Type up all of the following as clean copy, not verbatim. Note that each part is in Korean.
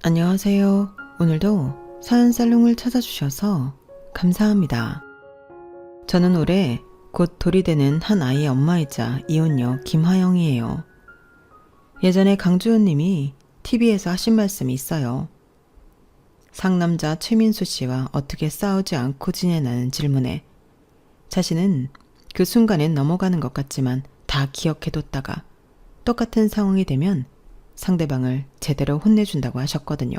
안녕하세요. 오늘도 사연살롱을 찾아주셔서 감사합니다. 저는 올해 곧 돌이 되는 한 아이의 엄마이자 이혼녀 김하영이에요. 예전에 강주호님이 TV에서 하신 말씀이 있어요. 상남자 최민수 씨와 어떻게 싸우지 않고 지내나는 질문에 자신은 그 순간엔 넘어가는 것 같지만 다 기억해뒀다가 똑같은 상황이 되면 상대방을 제대로 혼내준다고 하셨거든요.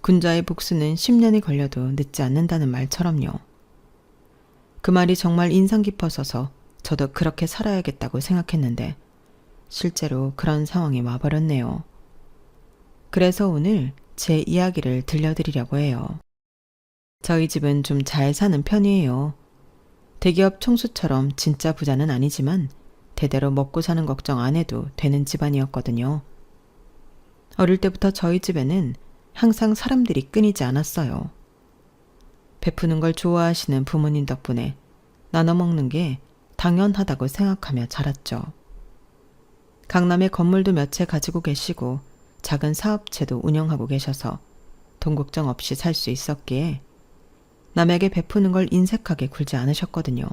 군자의 복수는 10년이 걸려도 늦지 않는다는 말처럼요. 그 말이 정말 인상 깊어서서 저도 그렇게 살아야겠다고 생각했는데 실제로 그런 상황이 와버렸네요. 그래서 오늘 제 이야기를 들려드리려고 해요. 저희 집은 좀 잘 사는 편이에요. 대기업 총수처럼 진짜 부자는 아니지만 대대로 먹고 사는 걱정 안 해도 되는 집안이었거든요. 어릴 때부터 저희 집에는 항상 사람들이 끊이지 않았어요. 베푸는 걸 좋아하시는 부모님 덕분에 나눠 먹는 게 당연하다고 생각하며 자랐죠. 강남에 건물도 몇 채 가지고 계시고 작은 사업체도 운영하고 계셔서 돈 걱정 없이 살 수 있었기에 남에게 베푸는 걸 인색하게 굴지 않으셨거든요.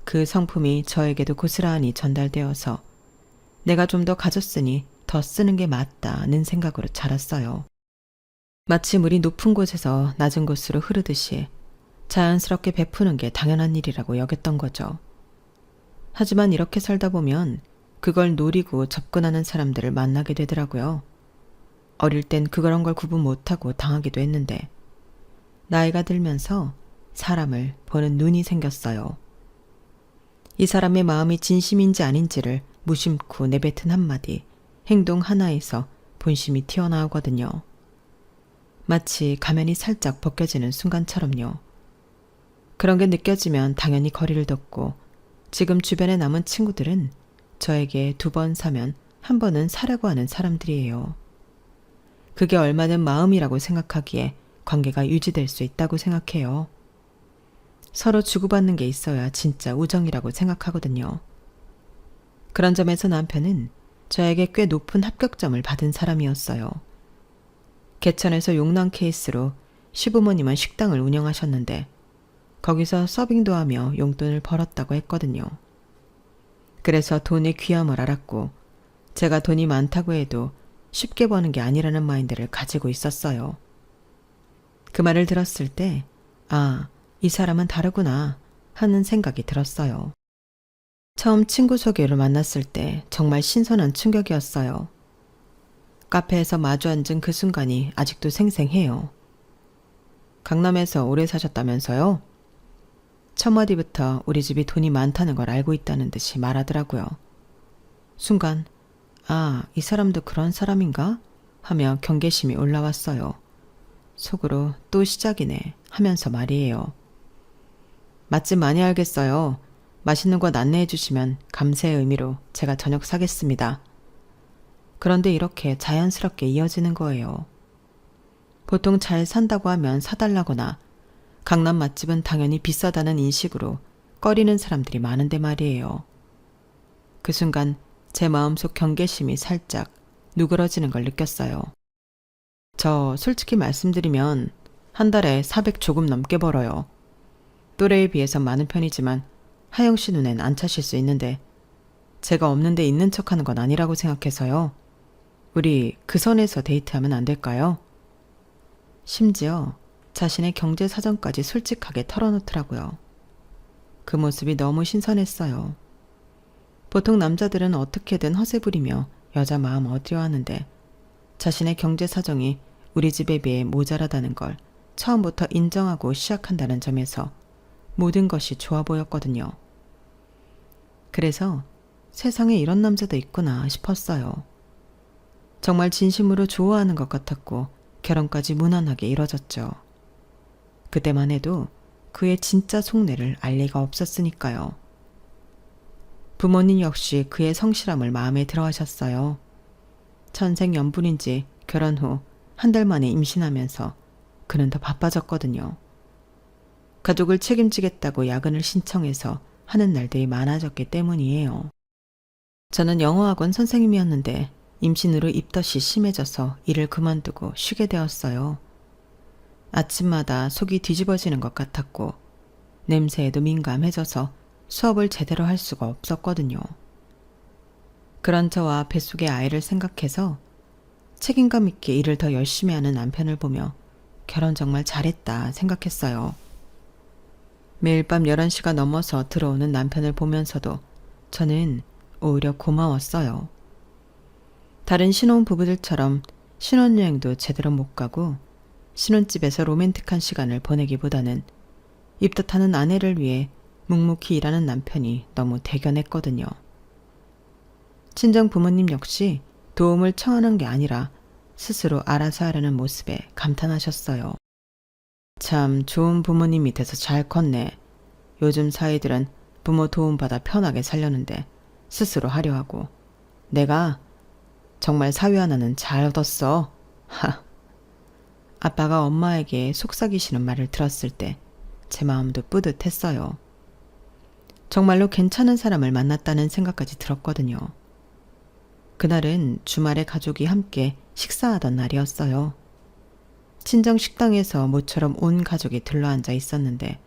그 성품이 저에게도 고스란히 전달되어서 내가 좀 더 가졌으니 더 쓰는 게 맞다는 생각으로 자랐어요. 마치 물이 높은 곳에서 낮은 곳으로 흐르듯이 자연스럽게 베푸는 게 당연한 일이라고 여겼던 거죠. 하지만 이렇게 살다 보면 그걸 노리고 접근하는 사람들을 만나게 되더라고요. 어릴 땐 그런 걸 구분 못하고 당하기도 했는데 나이가 들면서 사람을 보는 눈이 생겼어요. 이 사람의 마음이 진심인지 아닌지를 무심코 내뱉은 한마디, 행동 하나에서 본심이 튀어나오거든요. 마치 가면이 살짝 벗겨지는 순간처럼요. 그런 게 느껴지면 당연히 거리를 뒀고 지금 주변에 남은 친구들은 저에게 2번 사면 한 번은 사려고 하는 사람들이에요. 그게 얼마든 마음이라고 생각하기에 관계가 유지될 수 있다고 생각해요. 서로 주고받는 게 있어야 진짜 우정이라고 생각하거든요. 그런 점에서 남편은 저에게 꽤 높은 합격점을 받은 사람이었어요. 개천에서 용난 케이스로 시부모님은 식당을 운영하셨는데 거기서 서빙도 하며 용돈을 벌었다고 했거든요. 그래서 돈의 귀함을 알았고 제가 돈이 많다고 해도 쉽게 버는 게 아니라는 마인드를 가지고 있었어요. 그 말을 들었을 때 이 사람은 다르구나 하는 생각이 들었어요. 처음 친구 소개로 만났을 때 정말 신선한 충격이었어요. 카페에서 마주 앉은 그 순간이 아직도 생생해요. 강남에서 오래 사셨다면서요? 첫 마디부터 우리 집이 돈이 많다는 걸 알고 있다는 듯이 말하더라고요. 순간 이 사람도 그런 사람인가? 하며 경계심이 올라왔어요. 속으로 또 시작이네 하면서 말이에요. 맛집 많이 알겠어요. 맛있는 곳 안내해 주시면 감사의 의미로 제가 저녁 사겠습니다. 그런데 이렇게 자연스럽게 이어지는 거예요. 보통 잘 산다고 하면 사달라거나 강남 맛집은 당연히 비싸다는 인식으로 꺼리는 사람들이 많은데 말이에요. 그 순간 제 마음속 경계심이 살짝 누그러지는 걸 느꼈어요. 저 솔직히 말씀드리면 한 달에 400 조금 넘게 벌어요. 또래에 비해서 많은 편이지만 하영 씨 눈엔 안 차실 수 있는데 제가 없는데 있는 척하는 건 아니라고 생각해서요. 우리 그 선에서 데이트하면 안 될까요? 심지어 자신의 경제 사정까지 솔직하게 털어놓더라고요. 그 모습이 너무 신선했어요. 보통 남자들은 어떻게든 허세 부리며 여자 마음 얻으려하는데 자신의 경제 사정이 우리 집에 비해 모자라다는 걸 처음부터 인정하고 시작한다는 점에서 모든 것이 좋아 보였거든요. 그래서 세상에 이런 남자도 있구나 싶었어요. 정말 진심으로 좋아하는 것 같았고 결혼까지 무난하게 이뤄졌죠. 그때만 해도 그의 진짜 속내를 알 리가 없었으니까요. 부모님 역시 그의 성실함을 마음에 들어 하셨어요. 천생연분인지 결혼 후 한 달 만에 임신하면서 그는 더 바빠졌거든요. 가족을 책임지겠다고 야근을 신청해서 하는 날들이 많아졌기 때문이에요. 저는 영어학원 선생님이었는데 임신으로 입덧이 심해져서 일을 그만두고 쉬게 되었어요. 아침마다 속이 뒤집어지는 것 같았고 냄새에도 민감해져서 수업을 제대로 할 수가 없었거든요. 그런 저와 뱃속의 아이를 생각해서 책임감 있게 일을 더 열심히 하는 남편을 보며 결혼 정말 잘했다 생각했어요. 매일 밤 11시가 넘어서 들어오는 남편을 보면서도 저는 오히려 고마웠어요. 다른 신혼 부부들처럼 신혼여행도 제대로 못 가고 신혼집에서 로맨틱한 시간을 보내기보다는 입덧하는 아내를 위해 묵묵히 일하는 남편이 너무 대견했거든요. 친정 부모님 역시 도움을 청하는 게 아니라 스스로 알아서 하려는 모습에 감탄하셨어요. 참 좋은 부모님이 돼서 잘 컸네. 요즘 사이들은 부모 도움받아 편하게 살려는데 스스로 하려 하고 내가 정말 사위 하나는 잘 얻었어. 하. 아빠가 엄마에게 속삭이시는 말을 들었을 때 제 마음도 뿌듯했어요. 정말로 괜찮은 사람을 만났다는 생각까지 들었거든요. 그날은 주말에 가족이 함께 식사하던 날이었어요. 친정 식당에서 모처럼 온 가족이 들러앉아 있었는데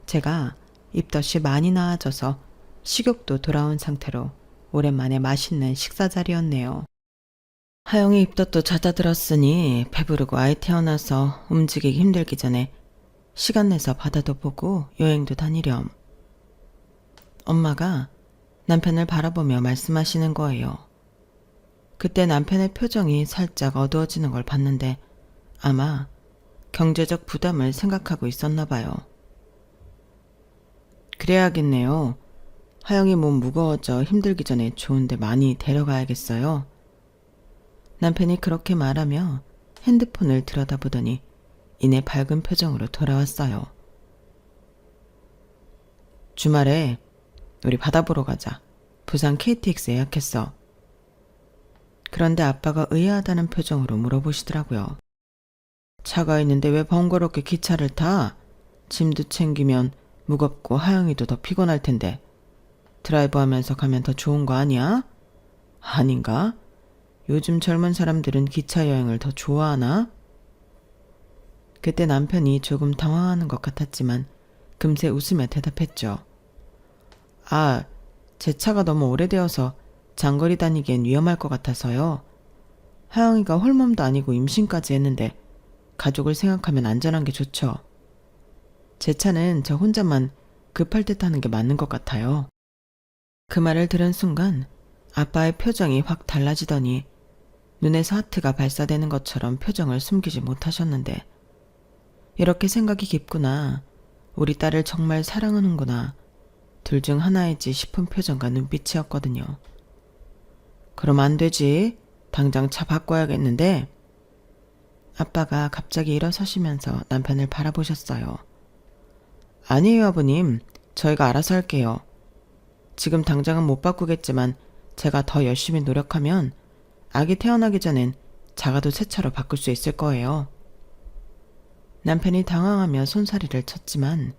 제가 입덧이 많이 나아져서 식욕도 돌아온 상태로 오랜만에 맛있는 식사 자리였네요. 하영이 입덧도 잦아들었으니 배부르고 아이 태어나서 움직이기 힘들기 전에 시간 내서 바다도 보고 여행도 다니렴. 엄마가 남편을 바라보며 말씀하시는 거예요. 그때 남편의 표정이 살짝 어두워지는 걸 봤는데 아마 경제적 부담을 생각하고 있었나 봐요. 그래야겠네요. 하영이 몸 무거워져 힘들기 전에 좋은데 많이 데려가야겠어요. 남편이 그렇게 말하며 핸드폰을 들여다보더니 이내 밝은 표정으로 돌아왔어요. 주말에 우리 바다 보러 가자. 부산 KTX 예약했어. 그런데 아빠가 의아하다는 표정으로 물어보시더라고요. 차가 있는데 왜 번거롭게 기차를 타? 짐도 챙기면 무겁고 하영이도 더 피곤할 텐데 드라이브 하면서 가면 더 좋은 거 아니야? 아닌가? 요즘 젊은 사람들은 기차 여행을 더 좋아하나? 그때 남편이 조금 당황하는 것 같았지만 금세 웃으며 대답했죠. 아, 제 차가 너무 오래되어서 장거리 다니기엔 위험할 것 같아서요. 하영이가 홀몸도 아니고 임신까지 했는데 가족을 생각하면 안전한 게 좋죠. 제 차는 저 혼자만 급할 때 타는 게 맞는 것 같아요. 그 말을 들은 순간 아빠의 표정이 확 달라지더니 눈에서 하트가 발사되는 것처럼 표정을 숨기지 못하셨는데 이렇게 생각이 깊구나. 우리 딸을 정말 사랑하는구나. 둘 중 하나이지 싶은 표정과 눈빛이었거든요. 그럼 안 되지. 당장 차 바꿔야겠는데. 아빠가 갑자기 일어서시면서 남편을 바라보셨어요. 아니에요, 아버님. 저희가 알아서 할게요. 지금 당장은 못 바꾸겠지만 제가 더 열심히 노력하면 아기 태어나기 전엔 자가도 새 차로 바꿀 수 있을 거예요. 남편이 당황하며 손사래를 쳤지만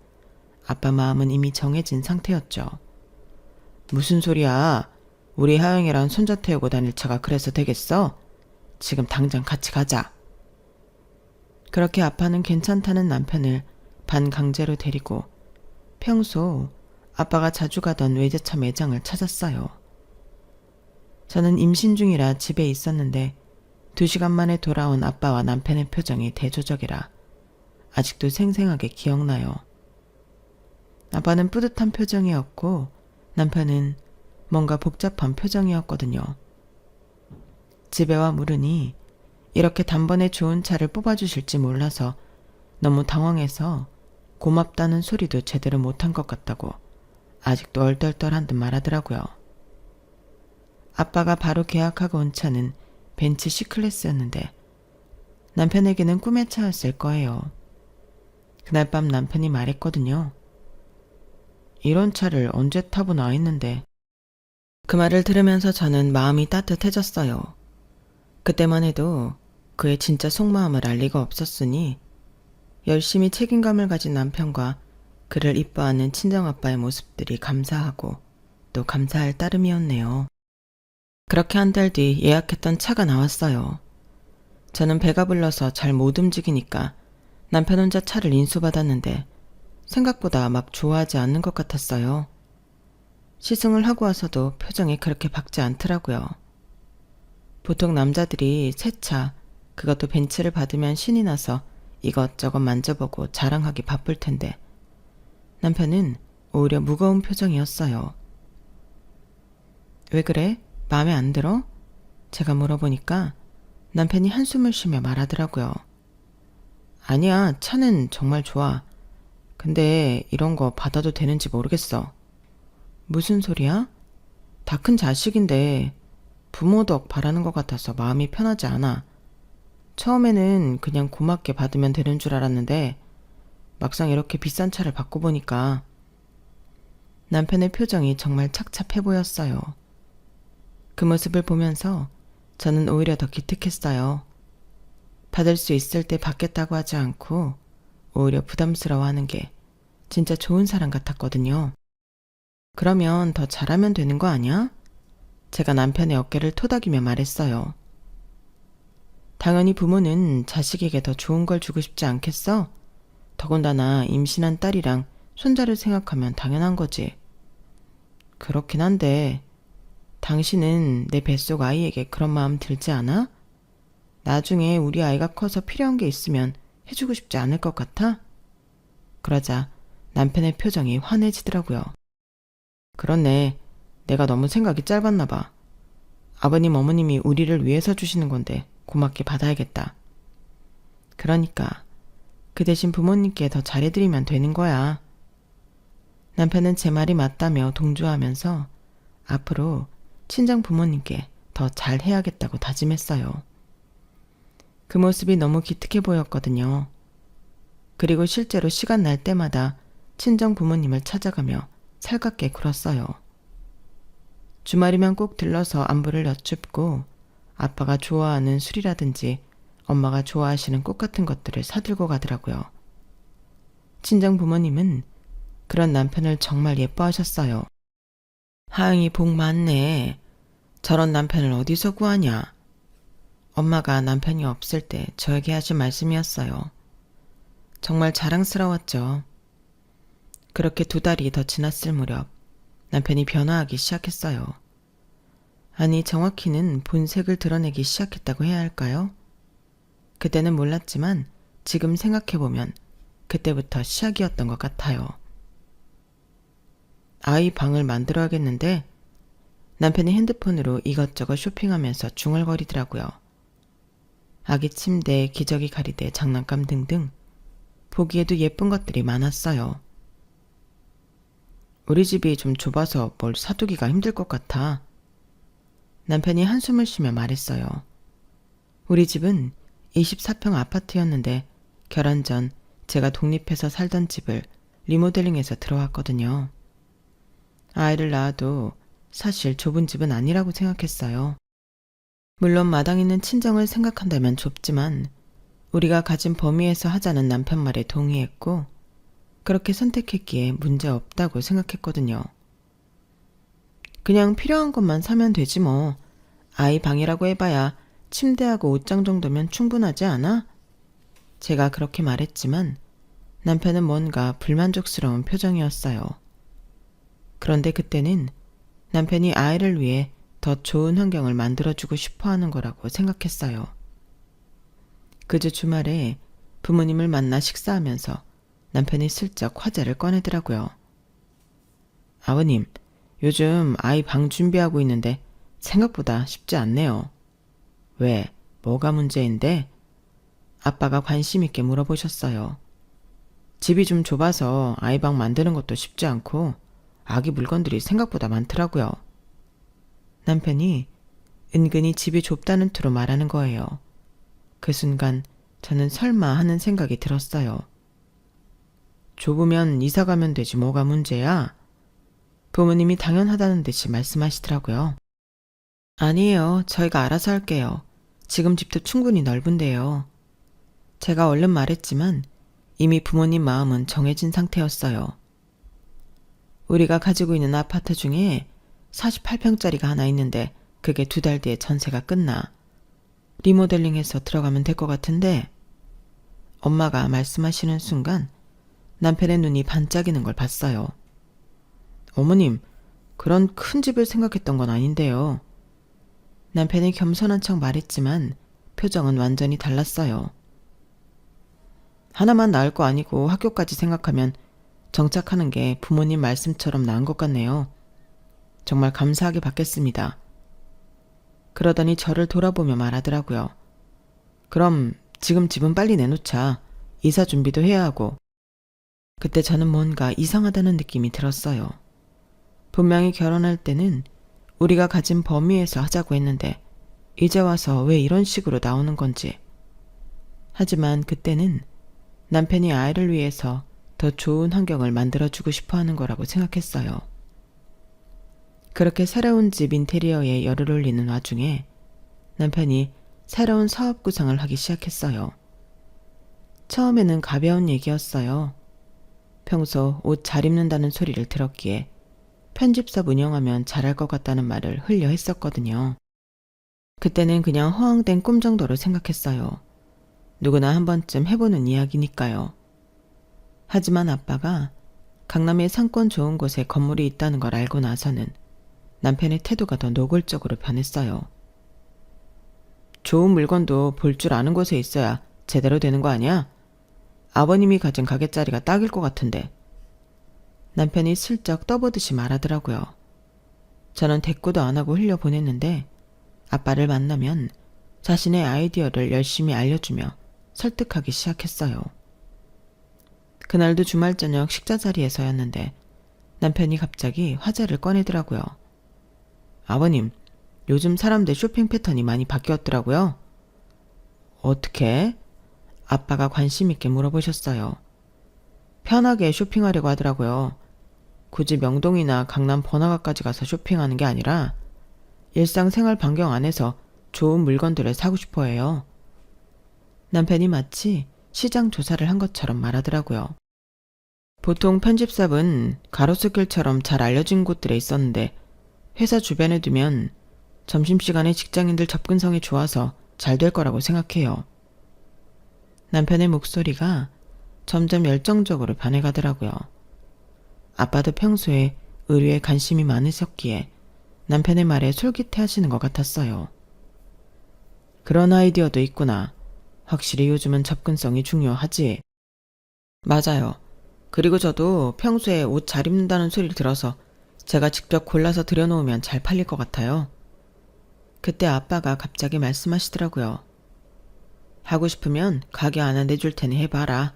아빠 마음은 이미 정해진 상태였죠. 무슨 소리야. 우리 하영이랑 손자 태우고 다닐 차가 그래서 되겠어? 지금 당장 같이 가자. 그렇게 아빠는 괜찮다는 남편을 반강제로 데리고 평소 아빠가 자주 가던 외제차 매장을 찾았어요. 저는 임신 중이라 집에 있었는데 2시간 만에 돌아온 아빠와 남편의 표정이 대조적이라 아직도 생생하게 기억나요. 아빠는 뿌듯한 표정이었고 남편은 뭔가 복잡한 표정이었거든요. 집에 와 물으니 이렇게 단번에 좋은 차를 뽑아주실지 몰라서 너무 당황해서 고맙다는 소리도 제대로 못한 것 같다고 아직도 얼떨떨한 듯 말하더라고요. 아빠가 바로 계약하고 온 차는 벤츠 C클래스였는데 남편에게는 꿈의 차였을 거예요. 그날 밤 남편이 말했거든요. 이런 차를 언제 타보나 했는데. 그 말을 들으면서 저는 마음이 따뜻해졌어요. 그때만 해도 그의 진짜 속마음을 알 리가 없었으니 열심히 책임감을 가진 남편과 그를 이뻐하는 친정아빠의 모습들이 감사하고 또 감사할 따름이었네요. 그렇게 한 달 뒤 예약했던 차가 나왔어요. 저는 배가 불러서 잘 못 움직이니까 남편 혼자 차를 인수받았는데 생각보다 막 좋아하지 않는 것 같았어요. 시승을 하고 와서도 표정이 그렇게 밝지 않더라고요. 보통 남자들이 새 차, 그것도 벤츠를 받으면 신이 나서 이것저것 만져보고 자랑하기 바쁠 텐데 남편은 오히려 무거운 표정이었어요. 왜 그래? 마음에 안 들어? 제가 물어보니까 남편이 한숨을 쉬며 말하더라고요. 아니야, 차는 정말 좋아. 근데 이런 거 받아도 되는지 모르겠어. 무슨 소리야? 다 큰 자식인데 부모 덕 바라는 것 같아서 마음이 편하지 않아. 처음에는 그냥 고맙게 받으면 되는 줄 알았는데 막상 이렇게 비싼 차를 받고 보니까 남편의 표정이 정말 착잡해 보였어요. 그 모습을 보면서 저는 오히려 더 기특했어요. 받을 수 있을 때 받겠다고 하지 않고 오히려 부담스러워하는 게 진짜 좋은 사람 같았거든요. 그러면 더 잘하면 되는 거 아니야? 제가 남편의 어깨를 토닥이며 말했어요. 당연히 부모는 자식에게 더 좋은 걸 주고 싶지 않겠어? 더군다나 임신한 딸이랑 손자를 생각하면 당연한 거지. 그렇긴 한데 당신은 내 뱃속 아이에게 그런 마음 들지 않아? 나중에 우리 아이가 커서 필요한 게 있으면 해주고 싶지 않을 것 같아? 그러자 남편의 표정이 환해지더라고요. 그렇네. 내가 너무 생각이 짧았나 봐. 아버님 어머님이 우리를 위해서 주시는 건데 고맙게 받아야겠다. 그러니까 그 대신 부모님께 더 잘해드리면 되는 거야. 남편은 제 말이 맞다며 동조하면서 앞으로 친정 부모님께 더 잘해야겠다고 다짐했어요. 그 모습이 너무 기특해 보였거든요. 그리고 실제로 시간 날 때마다 친정 부모님을 찾아가며 살갑게 굴었어요. 주말이면 꼭 들러서 안부를 여쭙고 아빠가 좋아하는 술이라든지 엄마가 좋아하시는 꽃 같은 것들을 사들고 가더라고요. 친정 부모님은 그런 남편을 정말 예뻐하셨어요. 하영이 복 많네. 저런 남편을 어디서 구하냐. 엄마가 남편이 없을 때 저에게 하신 말씀이었어요. 정말 자랑스러웠죠. 그렇게 2달이 더 지났을 무렵 남편이 변화하기 시작했어요. 아니, 정확히는 본색을 드러내기 시작했다고 해야 할까요? 그때는 몰랐지만 지금 생각해보면 그때부터 시작이었던 것 같아요. 아이 방을 만들어야겠는데 남편이 핸드폰으로 이것저것 쇼핑하면서 중얼거리더라고요. 아기 침대, 기저귀 가리대, 장난감 등등 보기에도 예쁜 것들이 많았어요. 우리 집이 좀 좁아서 뭘 사두기가 힘들 것 같아. 남편이 한숨을 쉬며 말했어요. 우리 집은 24평 아파트였는데 결혼 전 제가 독립해서 살던 집을 리모델링해서 들어왔거든요. 아이를 낳아도 사실 좁은 집은 아니라고 생각했어요. 물론 마당 있는 친정을 생각한다면 좁지만 우리가 가진 범위에서 하자는 남편 말에 동의했고 그렇게 선택했기에 문제없다고 생각했거든요. 그냥 필요한 것만 사면 되지 뭐. 아이 방이라고 해봐야 침대하고 옷장 정도면 충분하지 않아? 제가 그렇게 말했지만 남편은 뭔가 불만족스러운 표정이었어요. 그런데 그때는 남편이 아이를 위해 더 좋은 환경을 만들어주고 싶어 하는 거라고 생각했어요. 그주 주말에 부모님을 만나 식사하면서 남편이 슬쩍 화제를 꺼내더라고요. 아버님, 요즘 아이 방 준비하고 있는데 생각보다 쉽지 않네요. 왜? 뭐가 문제인데? 아빠가 관심 있게 물어보셨어요. 집이 좀 좁아서 아이 방 만드는 것도 쉽지 않고 아기 물건들이 생각보다 많더라고요. 남편이 은근히 집이 좁다는 투로 말하는 거예요. 그 순간 저는 설마 하는 생각이 들었어요. 좁으면 이사 가면 되지 뭐가 문제야? 부모님이 당연하다는 듯이 말씀하시더라고요. 아니에요. 저희가 알아서 할게요. 지금 집도 충분히 넓은데요. 제가 얼른 말했지만 이미 부모님 마음은 정해진 상태였어요. 우리가 가지고 있는 아파트 중에 48평짜리가 하나 있는데 그게 2달 뒤에 전세가 끝나 리모델링해서 들어가면 될 것 같은데 엄마가 말씀하시는 순간 남편의 눈이 반짝이는 걸 봤어요. 어머님, 그런 큰 집을 생각했던 건 아닌데요. 남편이 겸손한 척 말했지만 표정은 완전히 달랐어요. 하나만 낳을 거 아니고 학교까지 생각하면 정착하는 게 부모님 말씀처럼 나은 것 같네요. 정말 감사하게 받겠습니다. 그러더니 저를 돌아보며 말하더라고요. 그럼 지금 집은 빨리 내놓자. 이사 준비도 해야 하고. 그때 저는 뭔가 이상하다는 느낌이 들었어요. 분명히 결혼할 때는 우리가 가진 범위에서 하자고 했는데 이제 와서 왜 이런 식으로 나오는 건지. 하지만 그때는 남편이 아이를 위해서 더 좋은 환경을 만들어주고 싶어 하는 거라고 생각했어요. 그렇게 새로운 집 인테리어에 열을 올리는 와중에 남편이 새로운 사업 구상을 하기 시작했어요. 처음에는 가벼운 얘기였어요. 평소 옷 잘 입는다는 소리를 들었기에 편집샵 운영하면 잘할 것 같다는 말을 흘려 했었거든요. 그때는 그냥 허황된 꿈 정도로 생각했어요. 누구나 한 번쯤 해보는 이야기니까요. 하지만 아빠가 강남의 상권 좋은 곳에 건물이 있다는 걸 알고 나서는 남편의 태도가 더 노골적으로 변했어요. 좋은 물건도 볼 줄 아는 곳에 있어야 제대로 되는 거 아니야? 아버님이 가진 가게자리가 딱일 것 같은데. 남편이 슬쩍 떠보듯이 말하더라고요. 저는 대꾸도 안 하고 흘려보냈는데 아빠를 만나면 자신의 아이디어를 열심히 알려주며 설득하기 시작했어요. 그날도 주말 저녁 식자 자리에서였는데 남편이 갑자기 화제를 꺼내더라고요. 아버님, 요즘 사람들 쇼핑 패턴이 많이 바뀌었더라고요. 어떻게? 아빠가 관심 있게 물어보셨어요. 편하게 쇼핑하려고 하더라고요. 굳이 명동이나 강남 번화가까지 가서 쇼핑하는 게 아니라 일상생활 반경 안에서 좋은 물건들을 사고 싶어 해요. 남편이 마치 시장 조사를 한 것처럼 말하더라고요. 보통 편집샵은 가로수길처럼 잘 알려진 곳들에 있었는데 회사 주변에 두면 점심시간에 직장인들 접근성이 좋아서 잘 될 거라고 생각해요. 남편의 목소리가 점점 열정적으로 변해가더라고요. 아빠도 평소에 의류에 관심이 많으셨기에 남편의 말에 솔깃해하시는 것 같았어요. 그런 아이디어도 있구나. 확실히 요즘은 접근성이 중요하지. 맞아요. 그리고 저도 평소에 옷 잘 입는다는 소리를 들어서 제가 직접 골라서 들여놓으면 잘 팔릴 것 같아요. 그때 아빠가 갑자기 말씀하시더라고요. 하고 싶으면 가게 하나 내줄 테니 해봐라.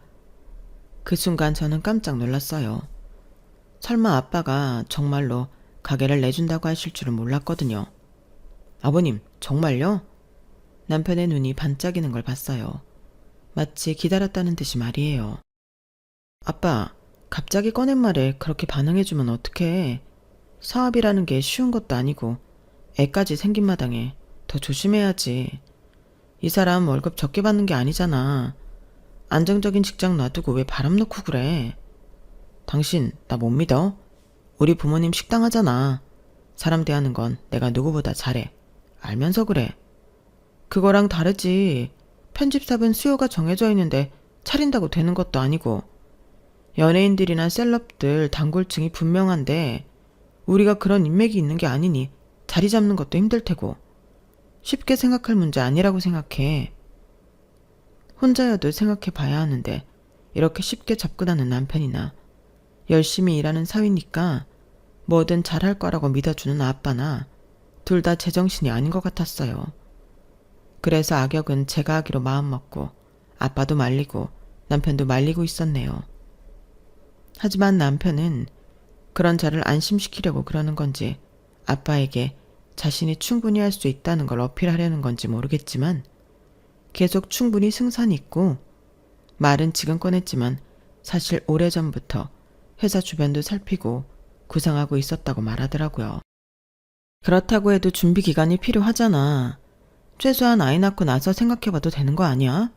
그 순간 저는 깜짝 놀랐어요. 설마 아빠가 정말로 가게를 내준다고 하실 줄은 몰랐거든요. 아버님, 정말요? 남편의 눈이 반짝이는 걸 봤어요. 마치 기다렸다는 듯이 말이에요. 아빠, 갑자기 꺼낸 말에 그렇게 반응해주면 어떡해. 사업이라는 게 쉬운 것도 아니고 애까지 생긴 마당에 더 조심해야지. 이 사람 월급 적게 받는 게 아니잖아. 안정적인 직장 놔두고 왜 바람 놓고 그래. 당신 나 못 믿어? 우리 부모님 식당 하잖아. 사람 대하는 건 내가 누구보다 잘해. 알면서 그래. 그거랑 다르지. 편집샵은 수요가 정해져 있는데 차린다고 되는 것도 아니고 연예인들이나 셀럽들 단골층이 분명한데 우리가 그런 인맥이 있는 게 아니니 자리 잡는 것도 힘들 테고 쉽게 생각할 문제 아니라고 생각해. 혼자여도 생각해 봐야 하는데 이렇게 쉽게 접근하는 남편이나 열심히 일하는 사위니까 뭐든 잘할 거라고 믿어주는 아빠나 둘 다 제정신이 아닌 것 같았어요. 그래서 악역은 제가 하기로 마음먹고 아빠도 말리고 남편도 말리고 있었네요. 하지만 남편은 그런 저를 안심시키려고 그러는 건지 아빠에게 자신이 충분히 할 수 있다는 걸 어필하려는 건지 모르겠지만 계속 충분히 승산이 있고 말은 지금 꺼냈지만 사실 오래전부터 회사 주변도 살피고 구상하고 있었다고 말하더라고요. 그렇다고 해도 준비 기간이 필요하잖아. 최소한 아이 낳고 나서 생각해봐도 되는 거 아니야?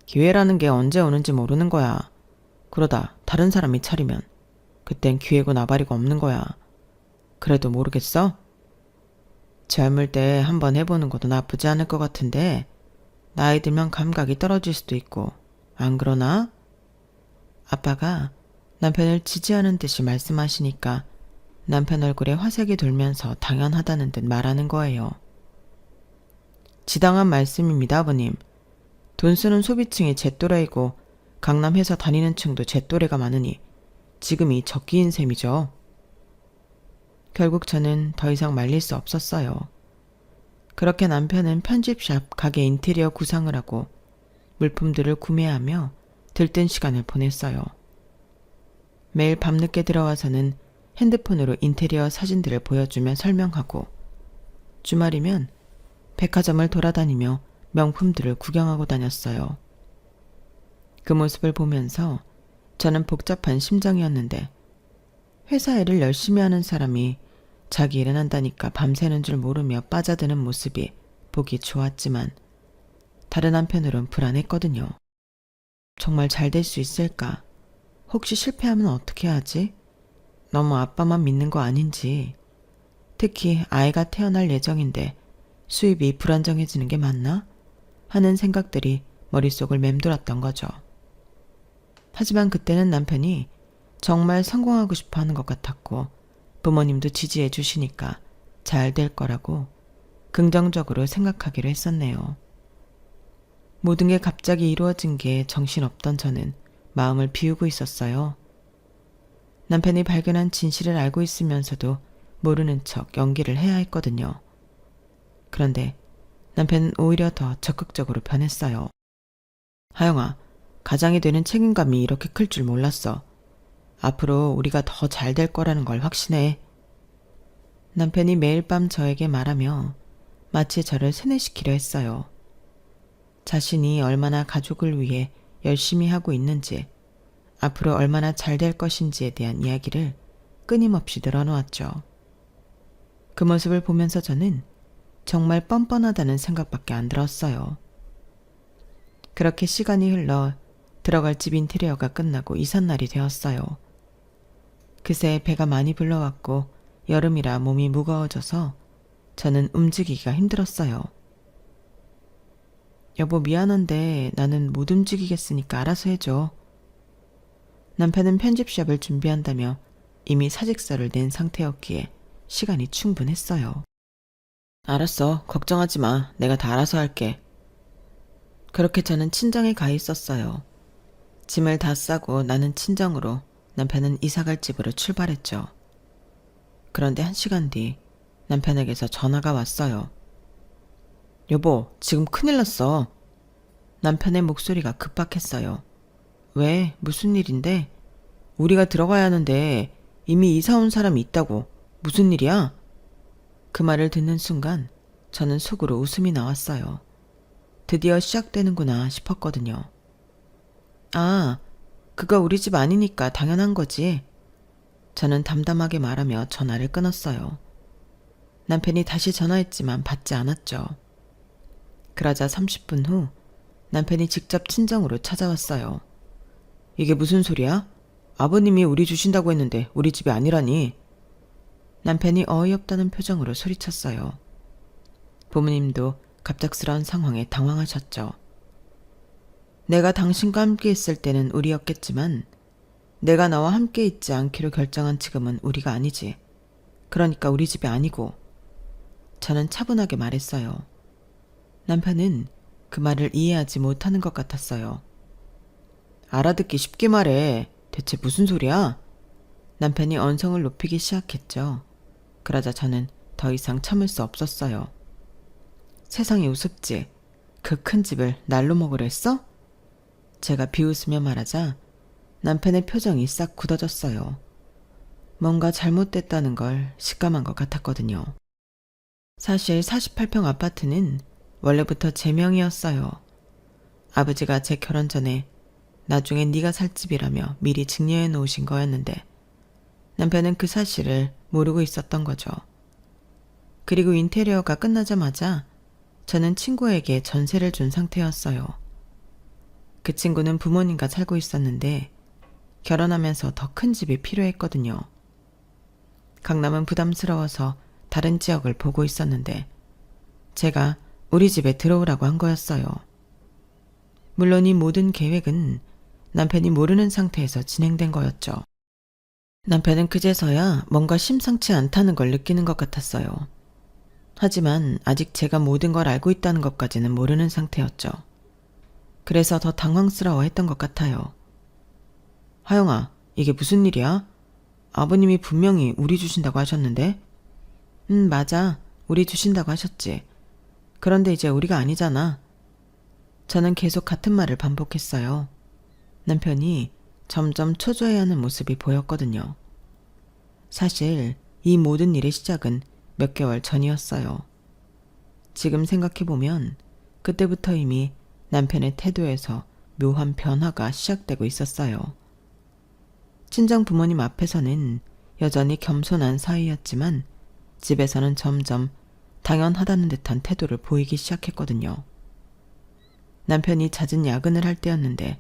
기회라는 게 언제 오는지 모르는 거야. 그러다 다른 사람이 차리면 그땐 기회고 나발이고 없는 거야. 그래도 모르겠어? 젊을 때 한번 해보는 것도 나쁘지 않을 것 같은데 나이 들면 감각이 떨어질 수도 있고 안 그러나? 아빠가 남편을 지지하는 듯이 말씀하시니까 남편 얼굴에 화색이 돌면서 당연하다는 듯 말하는 거예요. 지당한 말씀입니다, 아버님. 돈 쓰는 소비층이 제 또래이고 강남 회사 다니는 층도 제 또래가 많으니 지금이 적기인 셈이죠. 결국 저는 더 이상 말릴 수 없었어요. 그렇게 남편은 편집샵 가게 인테리어 구상을 하고 물품들을 구매하며 들뜬 시간을 보냈어요. 매일 밤늦게 들어와서는 핸드폰으로 인테리어 사진들을 보여주며 설명하고 주말이면 백화점을 돌아다니며 명품들을 구경하고 다녔어요. 그 모습을 보면서 저는 복잡한 심정이었는데 회사 일을 열심히 하는 사람이 자기 일은 한다니까 밤새는 줄 모르며 빠져드는 모습이 보기 좋았지만 다른 한편으론 불안했거든요. 정말 잘 될 수 있을까? 혹시 실패하면 어떻게 하지? 너무 아빠만 믿는 거 아닌지. 특히 아이가 태어날 예정인데 수입이 불안정해지는 게 맞나? 하는 생각들이 머릿속을 맴돌았던 거죠. 하지만 그때는 남편이 정말 성공하고 싶어 하는 것 같았고 부모님도 지지해 주시니까 잘 될 거라고 긍정적으로 생각하기로 했었네요. 모든 게 갑자기 이루어진 게 정신없던 저는 마음을 비우고 있었어요. 남편이 발견한 진실을 알고 있으면서도 모르는 척 연기를 해야 했거든요. 그런데 남편은 오히려 더 적극적으로 변했어요. 하영아, 가장이 되는 책임감이 이렇게 클 줄 몰랐어. 앞으로 우리가 더 잘 될 거라는 걸 확신해. 남편이 매일 밤 저에게 말하며 마치 저를 세뇌시키려 했어요. 자신이 얼마나 가족을 위해 열심히 하고 있는지, 앞으로 얼마나 잘 될 것인지에 대한 이야기를 끊임없이 늘어놓았죠. 그 모습을 보면서 저는 정말 뻔뻔하다는 생각밖에 안 들었어요. 그렇게 시간이 흘러 들어갈 집 인테리어가 끝나고 이삿날이 되었어요. 그새 배가 많이 불러왔고 여름이라 몸이 무거워져서 저는 움직이기가 힘들었어요. 여보 미안한데 나는 못 움직이겠으니까 알아서 해줘. 남편은 편집샵을 준비한다며 이미 사직서를 낸 상태였기에 시간이 충분했어요. 알았어. 걱정하지 마. 내가 다 알아서 할게. 그렇게 저는 친정에 가 있었어요. 짐을 다 싸고 나는 친정으로, 남편은 이사갈 집으로 출발했죠. 그런데 1시간 뒤 남편에게서 전화가 왔어요. 여보, 지금 큰일 났어. 남편의 목소리가 급박했어요. 왜? 무슨 일인데? 우리가 들어가야 하는데 이미 이사 온 사람이 있다고. 무슨 일이야? 그 말을 듣는 순간 저는 속으로 웃음이 나왔어요. 드디어 시작되는구나 싶었거든요. 아, 그거 우리 집 아니니까 당연한 거지. 저는 담담하게 말하며 전화를 끊었어요. 남편이 다시 전화했지만 받지 않았죠. 그러자 30분 후 남편이 직접 친정으로 찾아왔어요. 이게 무슨 소리야? 아버님이 우리 주신다고 했는데 우리 집이 아니라니. 남편이 어이없다는 표정으로 소리쳤어요. 부모님도 갑작스러운 상황에 당황하셨죠. 내가 당신과 함께 있을 때는 우리였겠지만 내가 너와 함께 있지 않기로 결정한 지금은 우리가 아니지. 그러니까 우리 집이 아니고. 저는 차분하게 말했어요. 남편은 그 말을 이해하지 못하는 것 같았어요. 알아듣기 쉽게 말해. 대체 무슨 소리야? 남편이 언성을 높이기 시작했죠. 그러자 저는 더 이상 참을 수 없었어요. 세상이 우습지. 그 큰 집을 날로 먹으려 했어? 제가 비웃으며 말하자 남편의 표정이 싹 굳어졌어요. 뭔가 잘못됐다는 걸 직감한 것 같았거든요. 사실 48평 아파트는 원래부터 제 명이었어요. 아버지가 제 결혼 전에 나중에 네가 살 집이라며 미리 증여해 놓으신 거였는데 남편은 그 사실을 모르고 있었던 거죠. 그리고 인테리어가 끝나자마자 저는 친구에게 전세를 준 상태였어요. 그 친구는 부모님과 살고 있었는데 결혼하면서 더 큰 집이 필요했거든요. 강남은 부담스러워서 다른 지역을 보고 있었는데 제가 우리 집에 들어오라고 한 거였어요. 물론 이 모든 계획은 남편이 모르는 상태에서 진행된 거였죠. 남편은 그제서야 뭔가 심상치 않다는 걸 느끼는 것 같았어요. 하지만 아직 제가 모든 걸 알고 있다는 것까지는 모르는 상태였죠. 그래서 더 당황스러워했던 것 같아요. 하영아, 이게 무슨 일이야? 아버님이 분명히 우리 주신다고 하셨는데? 맞아. 우리 주신다고 하셨지. 그런데 이제 우리가 아니잖아. 저는 계속 같은 말을 반복했어요. 남편이 점점 초조해하는 모습이 보였거든요. 사실 이 모든 일의 시작은 몇 개월 전이었어요. 지금 생각해보면 그때부터 이미 남편의 태도에서 묘한 변화가 시작되고 있었어요. 친정 부모님 앞에서는 여전히 겸손한 사이였지만 집에서는 점점 당연하다는 듯한 태도를 보이기 시작했거든요. 남편이 잦은 야근을 할 때였는데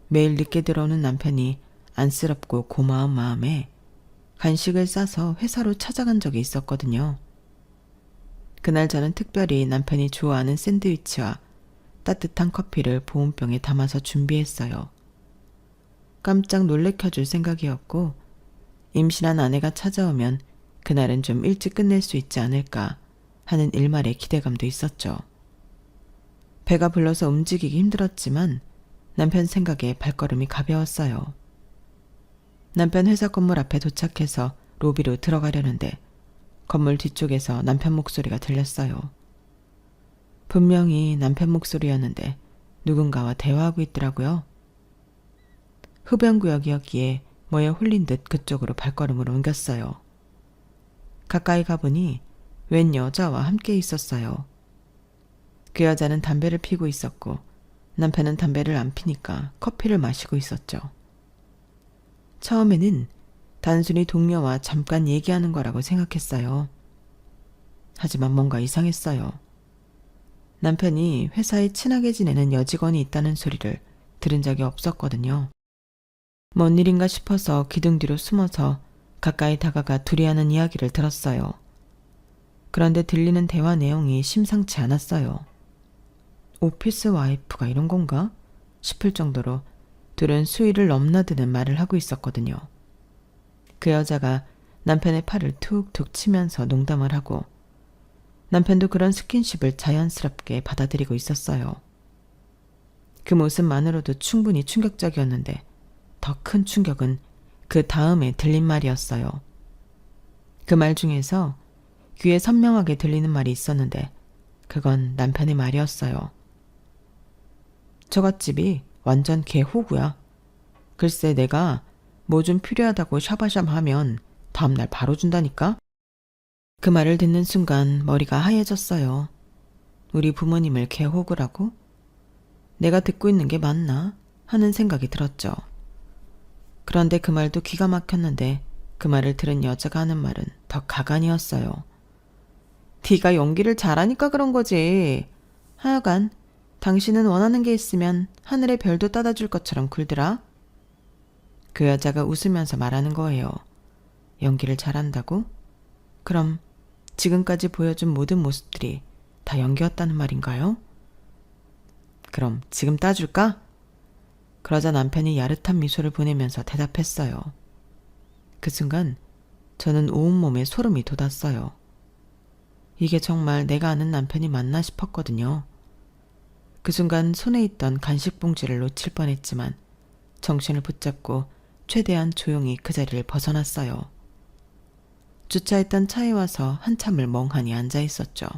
매일 늦게 들어오는 남편이 안쓰럽고 고마운 마음에 간식을 싸서 회사로 찾아간 적이 있었거든요. 그날 저는 특별히 남편이 좋아하는 샌드위치와 따뜻한 커피를 보온병에 담아서 준비했어요. 깜짝 놀래켜줄 생각이었고 임신한 아내가 찾아오면 그날은 좀 일찍 끝낼 수 있지 않을까 하는 일말의 기대감도 있었죠. 배가 불러서 움직이기 힘들었지만 남편 생각에 발걸음이 가벼웠어요. 남편 회사 건물 앞에 도착해서 로비로 들어가려는데 건물 뒤쪽에서 남편 목소리가 들렸어요. 분명히 남편 목소리였는데 누군가와 대화하고 있더라고요. 흡연구역이었기에 뭐에 홀린 듯 그쪽으로 발걸음을 옮겼어요. 가까이 가보니 웬 여자와 함께 있었어요. 그 여자는 담배를 피고 있었고 남편은 담배를 안 피니까 커피를 마시고 있었죠. 처음에는 단순히 동료와 잠깐 얘기하는 거라고 생각했어요. 하지만 뭔가 이상했어요. 남편이 회사에 친하게 지내는 여직원이 있다는 소리를 들은 적이 없었거든요. 뭔 일인가 싶어서 기둥 뒤로 숨어서 가까이 다가가 둘이 하는 이야기를 들었어요. 그런데 들리는 대화 내용이 심상치 않았어요. 오피스 와이프가 이런 건가? 싶을 정도로 둘은 수위를 넘나드는 말을 하고 있었거든요. 그 여자가 남편의 팔을 툭툭 치면서 농담을 하고 남편도 그런 스킨십을 자연스럽게 받아들이고 있었어요. 그 모습만으로도 충분히 충격적이었는데 더 큰 충격은 그 다음에 들린 말이었어요. 그 말 중에서 귀에 선명하게 들리는 말이 있었는데 그건 남편의 말이었어요. 저갓집이 완전 개호구야. 글쎄 내가 뭐 좀 필요하다고 샤바샴 하면 다음날 바로 준다니까? 그 말을 듣는 순간 머리가 하얘졌어요. 우리 부모님을 개호구라고? 내가 듣고 있는 게 맞나? 하는 생각이 들었죠. 그런데 그 말도 기가 막혔는데 그 말을 들은 여자가 하는 말은 더 가관이었어요. 네가 연기를 잘하니까 그런 거지. 하여간 당신은 원하는 게 있으면 하늘의 별도 따다 줄 것처럼 굴더라. 그 여자가 웃으면서 말하는 거예요. 연기를 잘한다고? 그럼 지금까지 보여준 모든 모습들이 다 연기였다는 말인가요? 그럼 지금 따줄까? 그러자 남편이 야릇한 미소를 보내면서 대답했어요. 그 순간 저는 온몸에 소름이 돋았어요. 이게 정말 내가 아는 남편이 맞나 싶었거든요. 그 순간 손에 있던 간식 봉지를 놓칠 뻔했지만 정신을 붙잡고 최대한 조용히 그 자리를 벗어났어요. 주차했던 차에 와서 한참을 멍하니 앉아 있었죠.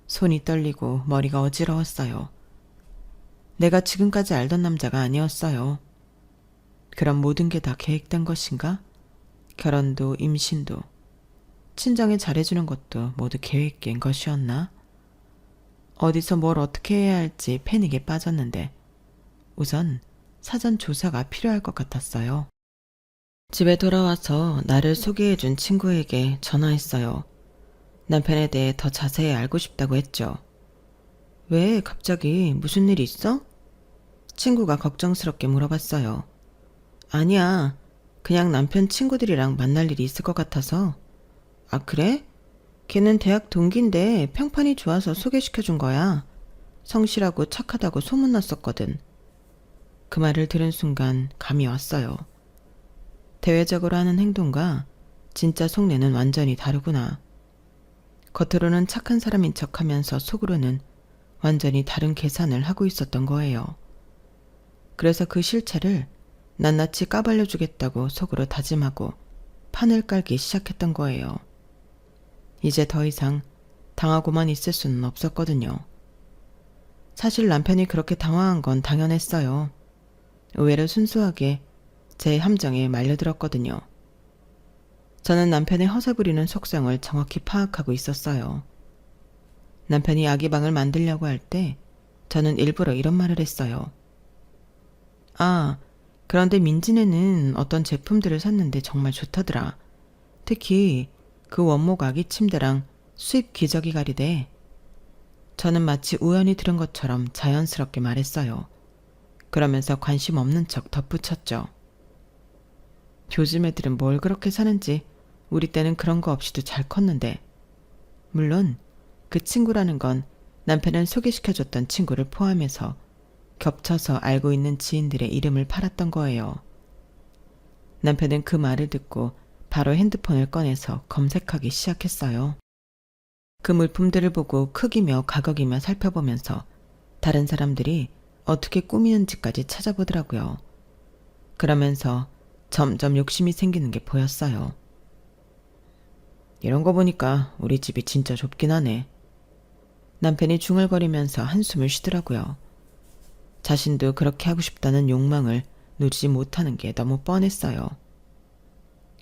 손이 떨리고 머리가 어지러웠어요. 내가 지금까지 알던 남자가 아니었어요. 그럼 모든 게 다 계획된 것인가? 결혼도 임신도 친정에 잘해주는 것도 모두 계획된 것이었나? 어디서 뭘 어떻게 해야 할지 패닉에 빠졌는데 우선 사전 조사가 필요할 것 같았어요. 집에 돌아와서 나를 소개해준 친구에게 전화했어요. 남편에 대해 더 자세히 알고 싶다고 했죠. 왜 갑자기 무슨 일이 있어? 친구가 걱정스럽게 물어봤어요. 아니야. 그냥 남편 친구들이랑 만날 일이 있을 것 같아서. 아, 그래? 걔는 대학 동기인데 평판이 좋아서 소개시켜준 거야. 성실하고 착하다고 소문났었거든. 그 말을 들은 순간 감이 왔어요. 대외적으로 하는 행동과 진짜 속내는 완전히 다르구나. 겉으로는 착한 사람인 척하면서 속으로는 완전히 다른 계산을 하고 있었던 거예요. 그래서 그 실체를 낱낱이 까발려주겠다고 속으로 다짐하고 판을 깔기 시작했던 거예요. 이제 더 이상 당하고만 있을 수는 없었거든요. 사실 남편이 그렇게 당황한 건 당연했어요. 의외로 순수하게 제 함정에 말려들었거든요. 저는 남편의 허세 부리는 속성을 정확히 파악하고 있었어요. 남편이 아기방을 만들려고 할 때 저는 일부러 이런 말을 했어요. 아, 그런데 민지네는 어떤 제품들을 샀는데 정말 좋다더라. 특히 그 원목 아기 침대랑 수입 기저귀 가리대. 저는 마치 우연히 들은 것처럼 자연스럽게 말했어요. 그러면서 관심 없는 척 덧붙였죠. 요즘 애들은 뭘 그렇게 사는지 우리 때는 그런 거 없이도 잘 컸는데. 물론 그 친구라는 건 남편을 소개시켜줬던 친구를 포함해서 겹쳐서 알고 있는 지인들의 이름을 팔았던 거예요. 남편은 그 말을 듣고 바로 핸드폰을 꺼내서 검색하기 시작했어요. 그 물품들을 보고 크기며 가격이며 살펴보면서 다른 사람들이 어떻게 꾸미는지까지 찾아보더라고요. 그러면서 점점 욕심이 생기는 게 보였어요. 이런 거 보니까 우리 집이 진짜 좁긴 하네. 남편이 중얼거리면서 한숨을 쉬더라고요. 자신도 그렇게 하고 싶다는 욕망을 누리지 못하는 게 너무 뻔했어요.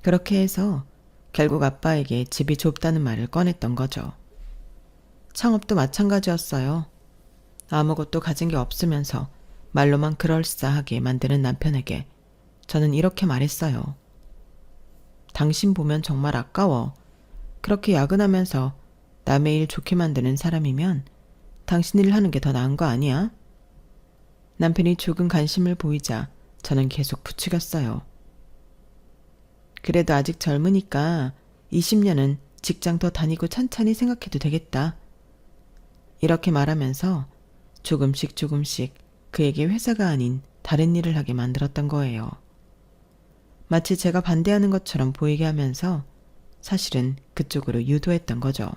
그렇게 해서 결국 아빠에게 집이 좁다는 말을 꺼냈던 거죠. 창업도 마찬가지였어요. 아무것도 가진 게 없으면서 말로만 그럴싸하게 만드는 남편에게 저는 이렇게 말했어요. 당신 보면 정말 아까워. 그렇게 야근하면서 남의 일 좋게 만드는 사람이면 당신 일 하는 게 더 나은 거 아니야? 남편이 조금 관심을 보이자 저는 계속 부추겼어요. 그래도 아직 젊으니까 20년은 직장 더 다니고 천천히 생각해도 되겠다. 이렇게 말하면서 조금씩 그에게 회사가 아닌 다른 일을 하게 만들었던 거예요. 마치 제가 반대하는 것처럼 보이게 하면서 사실은 그쪽으로 유도했던 거죠.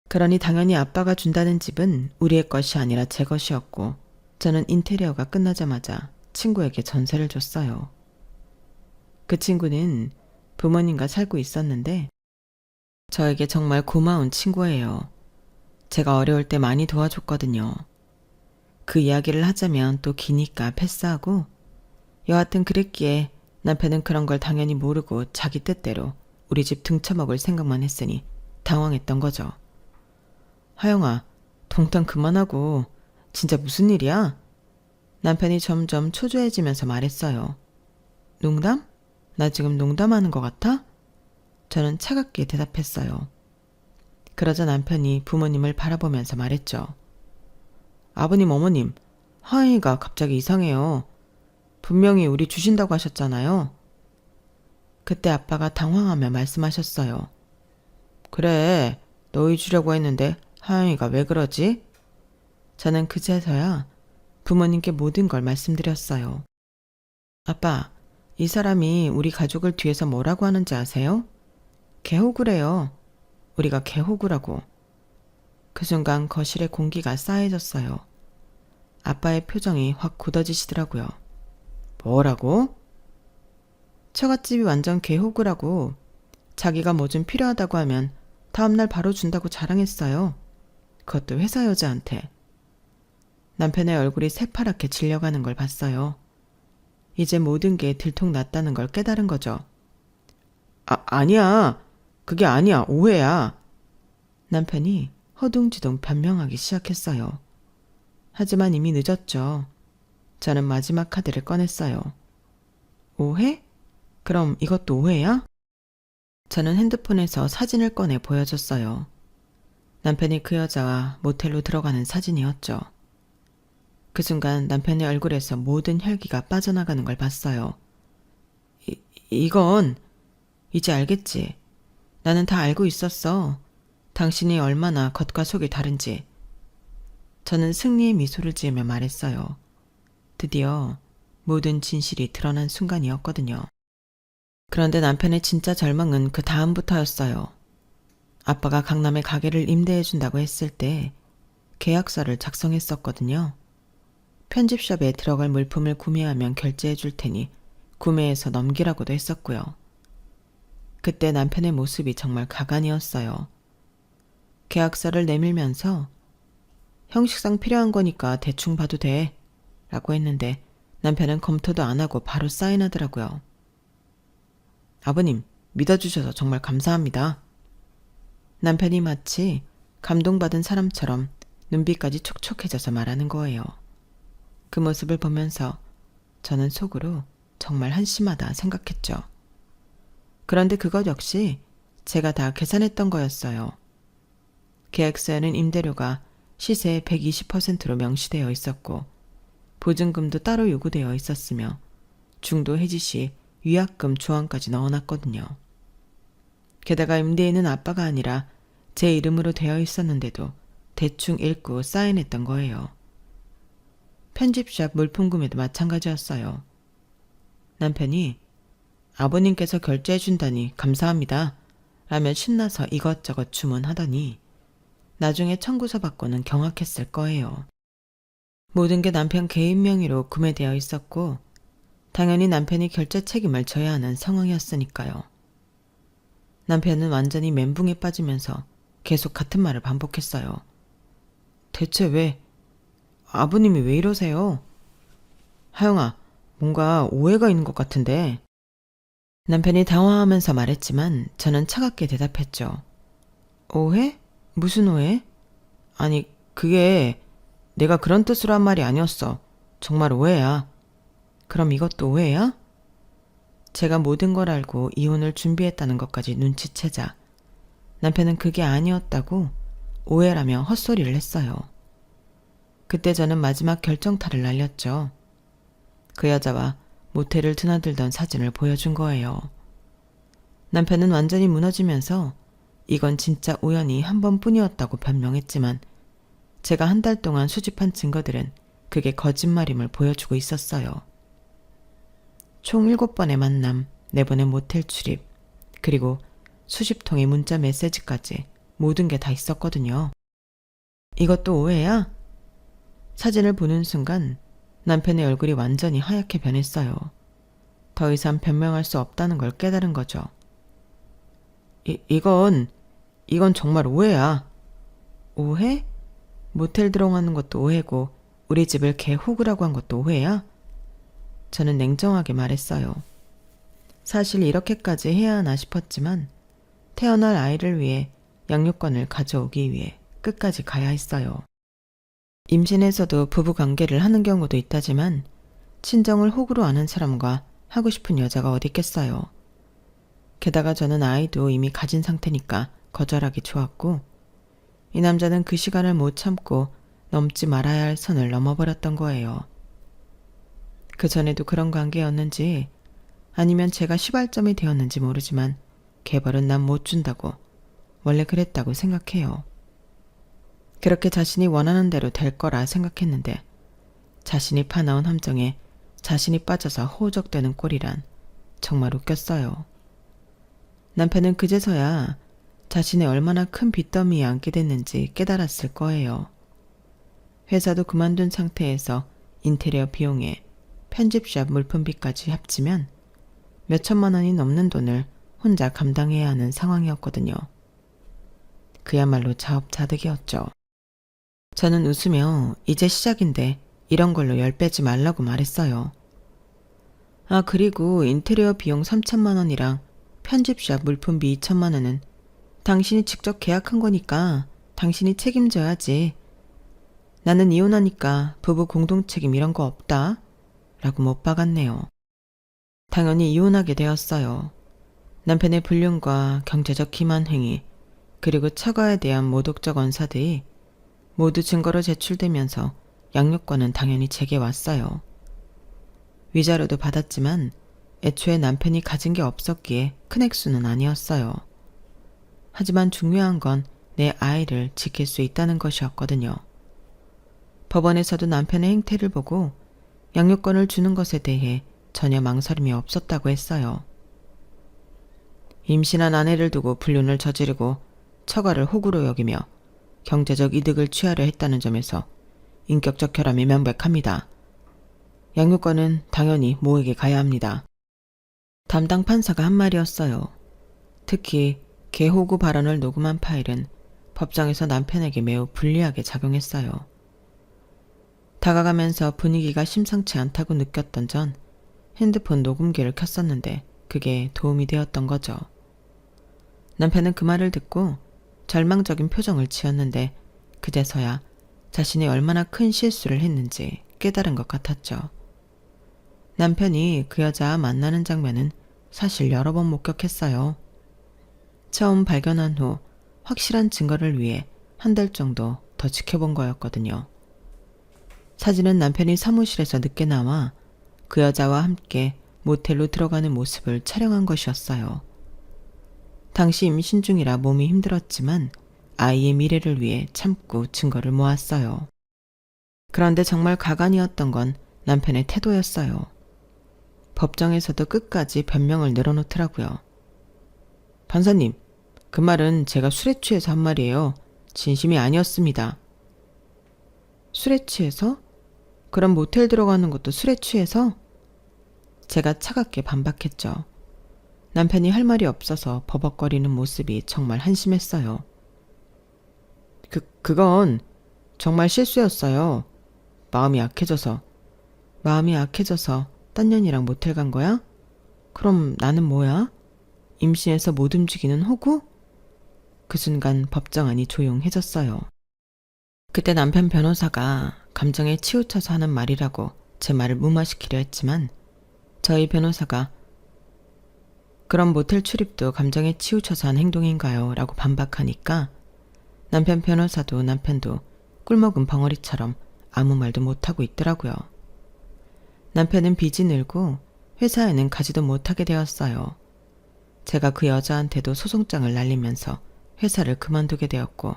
그러니 당연히 아빠가 준다는 집은 우리의 것이 아니라 제 것이었고 저는 인테리어가 끝나자마자 친구에게 전세를 줬어요. 그 친구는 부모님과 살고 있었는데 저에게 정말 고마운 친구예요. 제가 어려울 때 많이 도와줬거든요. 그 이야기를 하자면 또 기니까 패스하고 여하튼 그랬기에 남편은 그런 걸 당연히 모르고 자기 뜻대로 우리 집 등쳐먹을 생각만 했으니 당황했던 거죠. 하영아, 동탄 그만하고 진짜 무슨 일이야? 남편이 점점 초조해지면서 말했어요. 농담? 나 지금 농담하는 것 같아? 저는 차갑게 대답했어요. 그러자 남편이 부모님을 바라보면서 말했죠. 아버님, 어머님, 하영이가 갑자기 이상해요. 분명히 우리 주신다고 하셨잖아요. 그때 아빠가 당황하며 말씀하셨어요. 그래, 너희 주려고 했는데 하영이가 왜 그러지? 저는 그제서야 부모님께 모든 걸 말씀드렸어요. 아빠, 이 사람이 우리 가족을 뒤에서 뭐라고 하는지 아세요? 개호구래요. 우리가 개호구라고. 그 순간 거실에 공기가 싸해졌어요. 아빠의 표정이 확 굳어지시더라고요. 뭐라고? 처갓집이 완전 개호구라고. 자기가 뭐 좀 필요하다고 하면 다음날 바로 준다고 자랑했어요. 그것도 회사 여자한테. 남편의 얼굴이 새파랗게 질려가는 걸 봤어요. 이제 모든 게 들통났다는 걸 깨달은 거죠. 아니야. 그게 아니야. 오해야. 남편이 허둥지둥 변명하기 시작했어요. 하지만 이미 늦었죠. 저는 마지막 카드를 꺼냈어요. 오해? 그럼 이것도 오해야? 저는 핸드폰에서 사진을 꺼내 보여줬어요. 남편이 그 여자와 모텔로 들어가는 사진이었죠. 그 순간 남편의 얼굴에서 모든 혈기가 빠져나가는 걸 봤어요. 이건 이제 알겠지? 나는 다 알고 있었어. 당신이 얼마나 겉과 속이 다른지. 저는 승리의 미소를 지으며 말했어요. 드디어 모든 진실이 드러난 순간이었거든요. 그런데 남편의 진짜 절망은 그 다음부터였어요. 아빠가 강남에 가게를 임대해준다고 했을 때 계약서를 작성했었거든요. 편집샵에 들어갈 물품을 구매하면 결제해줄 테니 구매해서 넘기라고도 했었고요. 그때 남편의 모습이 정말 가관이었어요. 계약서를 내밀면서 형식상 필요한 거니까 대충 봐도 돼 라고 했는데 남편은 검토도 안 하고 바로 사인하더라고요. 아버님, 믿어주셔서 정말 감사합니다. 남편이 마치 감동받은 사람처럼 눈빛까지 촉촉해져서 말하는 거예요. 그 모습을 보면서 저는 속으로 정말 한심하다 생각했죠. 그런데 그것 역시 제가 다 계산했던 거였어요. 계약서에는 임대료가 시세의 120%로 명시되어 있었고 보증금도 따로 요구되어 있었으며 중도 해지 시 위약금 조항까지 넣어놨거든요. 게다가 임대인은 아빠가 아니라 제 이름으로 되어 있었는데도 대충 읽고 사인했던 거예요. 편집샵 물품 구매도 마찬가지였어요. 남편이 아버님께서 결제해준다니 감사합니다 라며 신나서 이것저것 주문하더니 나중에 청구서 받고는 경악했을 거예요. 모든 게 남편 개인 명의로 구매되어 있었고 당연히 남편이 결제 책임을 져야 하는 상황이었으니까요. 남편은 완전히 멘붕에 빠지면서 계속 같은 말을 반복했어요. 대체 왜? 아버님이 왜 이러세요? 하영아, 뭔가 오해가 있는 것 같은데. 남편이 당황하면서 말했지만 저는 차갑게 대답했죠. 오해? 무슨 오해? 아니, 그게 내가 그런 뜻으로 한 말이 아니었어. 정말 오해야. 그럼 이것도 오해야? 제가 모든 걸 알고 이혼을 준비했다는 것까지 눈치채자 남편은 그게 아니었다고 오해라며 헛소리를 했어요. 그때 저는 마지막 결정타를 날렸죠. 그 여자와 모텔을 드나들던 사진을 보여준 거예요. 남편은 완전히 무너지면서 이건 진짜 우연히 한 번뿐이었다고 변명했지만 제가 한 달 동안 수집한 증거들은 그게 거짓말임을 보여주고 있었어요. 총 7번의 만남, 4번의 모텔 출입, 그리고 수십 통의 문자 메시지까지 모든 게 다 있었거든요. 이것도 오해야? 사진을 보는 순간 남편의 얼굴이 완전히 하얗게 변했어요. 더 이상 변명할 수 없다는 걸 깨달은 거죠. 이건 정말 오해야. 오해? 모텔 들어가는 것도 오해고 우리 집을 개 호구라고 한 것도 오해야? 저는 냉정하게 말했어요. 사실 이렇게까지 해야 하나 싶었지만 태어날 아이를 위해 양육권을 가져오기 위해 끝까지 가야 했어요. 임신해서도 부부관계를 하는 경우도 있다지만 친정을 호구로 아는 사람과 하고 싶은 여자가 어디 있겠어요. 게다가 저는 아이도 이미 가진 상태니까 거절하기 좋았고 이 남자는 그 시간을 못 참고 넘지 말아야 할 선을 넘어버렸던 거예요. 그 전에도 그런 관계였는지 아니면 제가 시발점이 되었는지 모르지만 개벌은 난 못 준다고 원래 그랬다고 생각해요. 그렇게 자신이 원하는 대로 될 거라 생각했는데 자신이 파놓은 함정에 자신이 빠져서 호적되는 꼴이란 정말 웃겼어요. 남편은 그제서야 자신의 얼마나 큰 빚더미에 안게 됐는지 깨달았을 거예요. 회사도 그만둔 상태에서 인테리어 비용에 편집샵 물품비까지 합치면 몇 천만 원이 넘는 돈을 혼자 감당해야 하는 상황이었거든요. 그야말로 자업자득이었죠. 저는 웃으며 이제 시작인데 이런 걸로 열 빼지 말라고 말했어요. 아, 그리고 인테리어 비용 3천만 원이랑 편집샵 물품비 2천만 원은 당신이 직접 계약한 거니까 당신이 책임져야지. 나는 이혼하니까 부부 공동책임 이런 거 없다 라고 못 박았네요. 당연히 이혼하게 되었어요. 남편의 불륜과 경제적 기만 행위 그리고 처가에 대한 모독적 언사들이 모두 증거로 제출되면서 양육권은 당연히 제게 왔어요. 위자료도 받았지만 애초에 남편이 가진 게 없었기에 큰 액수는 아니었어요. 하지만 중요한 건 내 아이를 지킬 수 있다는 것이었거든요. 법원에서도 남편의 행태를 보고 양육권을 주는 것에 대해 전혀 망설임이 없었다고 했어요. 임신한 아내를 두고 불륜을 저지르고 처가를 호구로 여기며 경제적 이득을 취하려 했다는 점에서 인격적 결함이 명백합니다. 양육권은 당연히 모에게 가야 합니다. 담당 판사가 한 말이었어요. 특히 개호구 발언을 녹음한 파일은 법정에서 남편에게 매우 불리하게 작용했어요. 다가가면서 분위기가 심상치 않다고 느꼈던 전 핸드폰 녹음기를 켰었는데 그게 도움이 되었던 거죠. 남편은 그 말을 듣고 절망적인 표정을 지었는데 그제서야 자신이 얼마나 큰 실수를 했는지 깨달은 것 같았죠. 남편이 그 여자와 만나는 장면은 사실 여러 번 목격했어요. 처음 발견한 후 확실한 증거를 위해 한 달 정도 더 지켜본 거였거든요. 사진은 남편이 사무실에서 늦게 나와 그 여자와 함께 모텔로 들어가는 모습을 촬영한 것이었어요. 당시 임신 중이라 몸이 힘들었지만 아이의 미래를 위해 참고 증거를 모았어요. 그런데 정말 가관이었던 건 남편의 태도였어요. 법정에서도 끝까지 변명을 늘어놓더라고요. 판사님, 그 말은 제가 술에 취해서 한 말이에요. 진심이 아니었습니다. 술에 취해서? 그럼 모텔 들어가는 것도 술에 취해서? 제가 차갑게 반박했죠. 남편이 할 말이 없어서 버벅거리는 모습이 정말 한심했어요. 그건 정말 실수였어요. 마음이 약해져서 딴 년이랑 모텔 간 거야? 그럼 나는 뭐야? 임신해서 못 움직이는 호구? 그 순간 법정 안이 조용해졌어요. 그때 남편 변호사가 감정에 치우쳐서 하는 말이라고 제 말을 무마시키려 했지만 저희 변호사가 그럼 모텔 출입도 감정에 치우쳐서 한 행동인가요? 라고 반박하니까 남편 변호사도 남편도 꿀먹은 벙어리처럼 아무 말도 못하고 있더라고요. 남편은 빚이 늘고 회사에는 가지도 못하게 되었어요. 제가 그 여자한테도 소송장을 날리면서 회사를 그만두게 되었고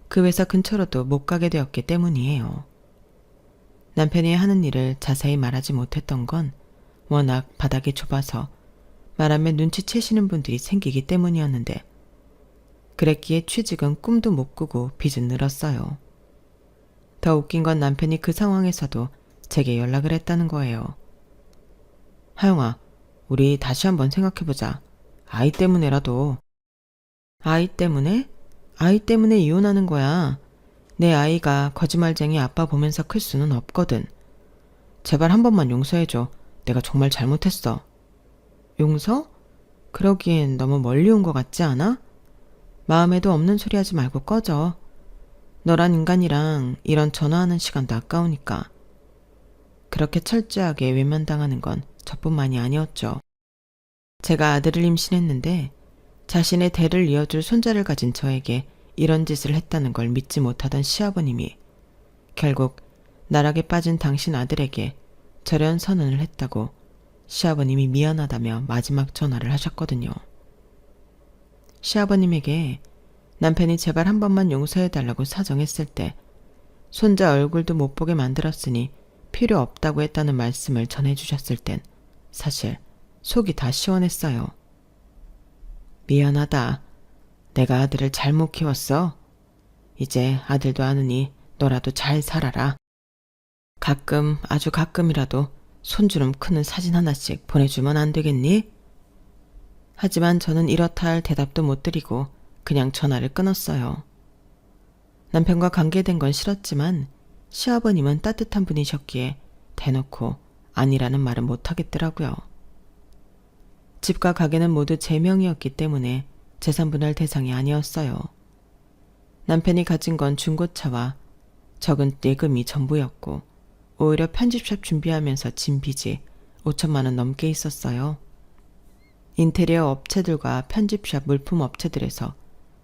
그 회사 근처로도 못 가게 되었기 때문이에요. 남편이 하는 일을 자세히 말하지 못했던 건 워낙 바닥이 좁아서 말하면 눈치채시는 분들이 생기기 때문이었는데 그랬기에 취직은 꿈도 못 꾸고 빚은 늘었어요. 더 웃긴 건 남편이 그 상황에서도 제게 연락을 했다는 거예요. 하영아, 우리 다시 한번 생각해보자. 아이 때문에라도. 아이 때문에? 아이 때문에 이혼하는 거야. 내 아이가 거짓말쟁이 아빠 보면서 클 수는 없거든. 제발 한 번만 용서해줘. 내가 정말 잘못했어. 용서? 그러기엔 너무 멀리 온 것 같지 않아? 마음에도 없는 소리 하지 말고 꺼져. 너란 인간이랑 이런 전화하는 시간도 아까우니까. 그렇게 철저하게 외면당하는 건 저뿐만이 아니었죠. 제가 아들을 임신했는데 자신의 대를 이어줄 손자를 가진 저에게 이런 짓을 했다는 걸 믿지 못하던 시아버님이 결국 나락에 빠진 당신 아들에게 절연 선언을 했다고 시아버님이 미안하다며 마지막 전화를 하셨거든요. 시아버님에게 남편이 제발 한 번만 용서해달라고 사정했을 때 손자 얼굴도 못 보게 만들었으니 필요 없다고 했다는 말씀을 전해주셨을 땐 사실 속이 다 시원했어요. 미안하다. 내가 아들을 잘못 키웠어. 이제 아들도 아느니 너라도 잘 살아라. 가끔 아주 가끔이라도 손주름 크는 사진 하나씩 보내주면 안 되겠니? 하지만 저는 이렇다 할 대답도 못 드리고 그냥 전화를 끊었어요. 남편과 관계된 건 싫었지만 시아버님은 따뜻한 분이셨기에 대놓고 아니라는 말은 못하겠더라고요. 집과 가게는 모두 제 명의였기 때문에 재산분할 대상이 아니었어요. 남편이 가진 건 중고차와 적은 예금이 전부였고 오히려 편집샵 준비하면서 진 빚이 5천만 원 넘게 있었어요. 인테리어 업체들과 편집샵 물품 업체들에서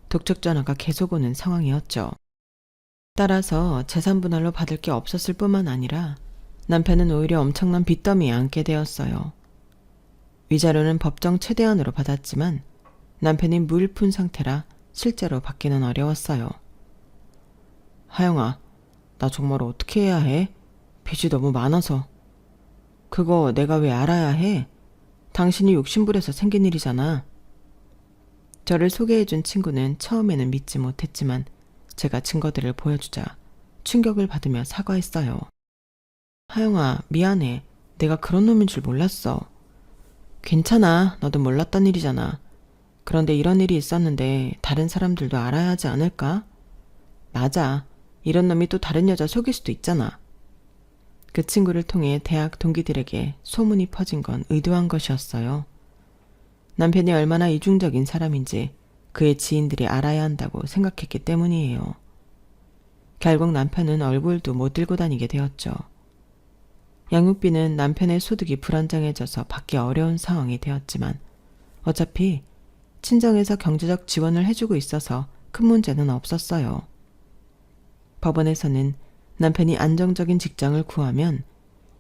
독촉 전화가 계속 오는 상황이었죠. 따라서 재산분할로 받을 게 없었을 뿐만 아니라 남편은 오히려 엄청난 빚더미에 앉게 되었어요. 위자료는 법정 최대한으로 받았지만 남편이 무일푼 상태라 실제로 받기는 어려웠어요. 하영아, 나 정말 어떻게 해야 해? 빚이 너무 많아서. 그거 내가 왜 알아야 해? 당신이 욕심부려서 생긴 일이잖아. 저를 소개해준 친구는 처음에는 믿지 못했지만 제가 증거들을 보여주자 충격을 받으며 사과했어요. 하영아, 미안해. 내가 그런 놈인 줄 몰랐어. 괜찮아. 너도 몰랐던 일이잖아. 그런데 이런 일이 있었는데 다른 사람들도 알아야 하지 않을까? 맞아. 이런 놈이 또 다른 여자 속일 수도 있잖아. 그 친구를 통해 대학 동기들에게 소문이 퍼진 건 의도한 것이었어요. 남편이 얼마나 이중적인 사람인지 그의 지인들이 알아야 한다고 생각했기 때문이에요. 결국 남편은 얼굴도 못 들고 다니게 되었죠. 양육비는 남편의 소득이 불안정해져서 받기 어려운 상황이 되었지만 어차피 친정에서 경제적 지원을 해주고 있어서 큰 문제는 없었어요. 법원에서는 남편이 안정적인 직장을 구하면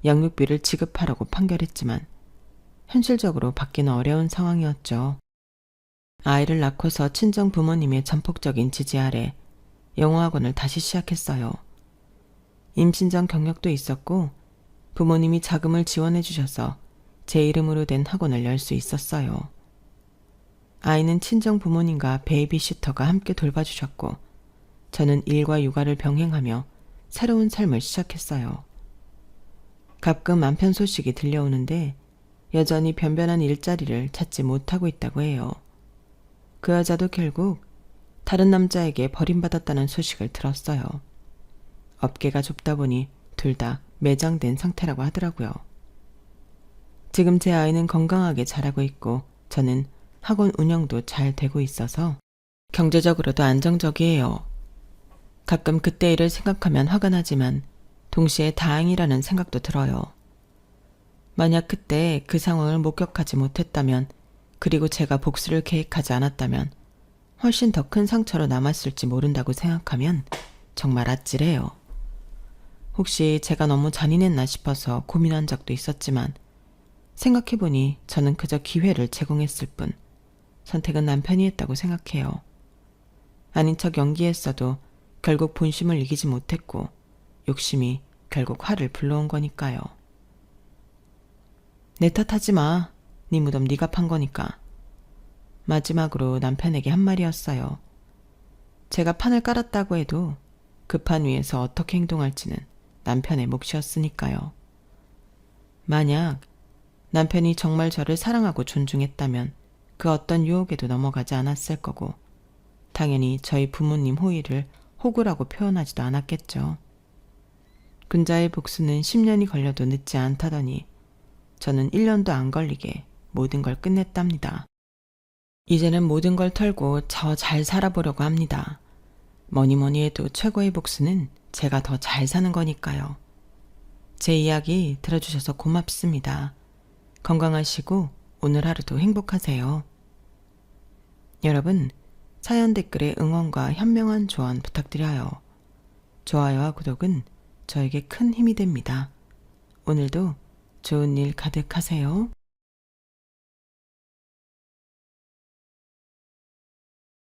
양육비를 지급하라고 판결했지만 현실적으로 받기는 어려운 상황이었죠. 아이를 낳고서 친정 부모님의 전폭적인 지지 아래 영어학원을 다시 시작했어요. 임신 전 경력도 있었고 부모님이 자금을 지원해 주셔서 제 이름으로 된 학원을 열 수 있었어요. 아이는 친정 부모님과 베이비시터가 함께 돌봐주셨고 저는 일과 육아를 병행하며 새로운 삶을 시작했어요. 가끔 남편 소식이 들려오는데 여전히 변변한 일자리를 찾지 못하고 있다고 해요. 그 여자도 결국 다른 남자에게 버림받았다는 소식을 들었어요. 업계가 좁다 보니 둘 다 매장된 상태라고 하더라고요. 지금 제 아이는 건강하게 자라고 있고 저는 학원 운영도 잘 되고 있어서 경제적으로도 안정적이에요. 가끔 그때 일을 생각하면 화가 나지만 동시에 다행이라는 생각도 들어요. 만약 그때 그 상황을 목격하지 못했다면 그리고 제가 복수를 계획하지 않았다면 훨씬 더 큰 상처로 남았을지 모른다고 생각하면 정말 아찔해요. 혹시 제가 너무 잔인했나 싶어서 고민한 적도 있었지만 생각해보니 저는 그저 기회를 제공했을 뿐 선택은 남편이 했다고 생각해요. 아닌 척 연기했어도 결국 본심을 이기지 못했고 욕심이 결국 화를 불러온 거니까요. 내 탓하지 마. 네 무덤 네가 판 거니까. 마지막으로 남편에게 한 말이었어요. 제가 판을 깔았다고 해도 그 판 위에서 어떻게 행동할지는 남편의 몫이었으니까요. 만약 남편이 정말 저를 사랑하고 존중했다면 그 어떤 유혹에도 넘어가지 않았을 거고 당연히 저희 부모님 호의를 호구라고 표현하지도 않았겠죠. 군자의 복수는 10년이 걸려도 늦지 않다더니 저는 1년도 안 걸리게 모든 걸 끝냈답니다. 이제는 모든 걸 털고 저 잘 살아보려고 합니다. 뭐니 해도 최고의 복수는 제가 더 잘 사는 거니까요. 제 이야기 들어주셔서 고맙습니다. 건강하시고 오늘 하루도 행복하세요. 여러분, 사연 댓글에 응원과 현명한 조언 부탁드려요. 좋아요와 구독은 저에게 큰 힘이 됩니다. 오늘도 좋은 일 가득하세요.